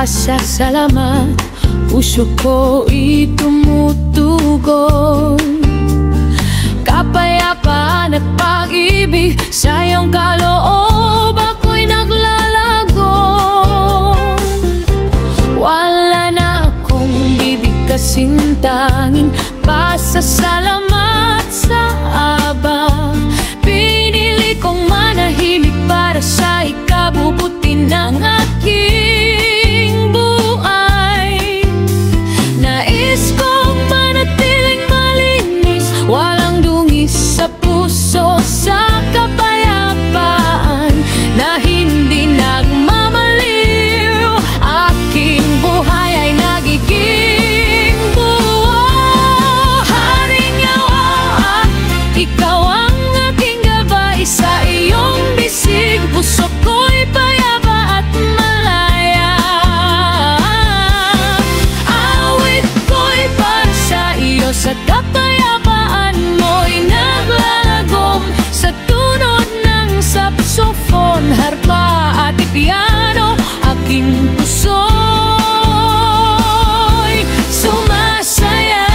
pasasalamat, puso ko'y tumutugon. Kapayapaan at pag-ibig sa iyong kaloob ako'y naglalago. Wala na akong bibig kasing tanging pasasalamat sa Aba. Pinili kong manahimik para sa ikabubuti ng aking buhay. Nais kong manatiling malinis, walang dungis sa puso, sa kapayapaan na hindi nagmamaliw. Aking buhay ay nagiging buo. Haring yawa, ikaw ang aking gabay, sa iyong bisig puso ko'y payapa at malaya. Awit ko'y para sa iyo, sa kapayapaan mo'y naglalagom. Sa tunod ng saxophone, harpa at piano, aking puso'y sumasaya.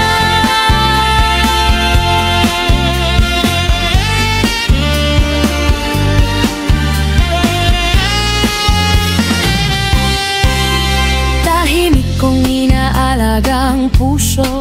Tahimik kong inaalagang puso,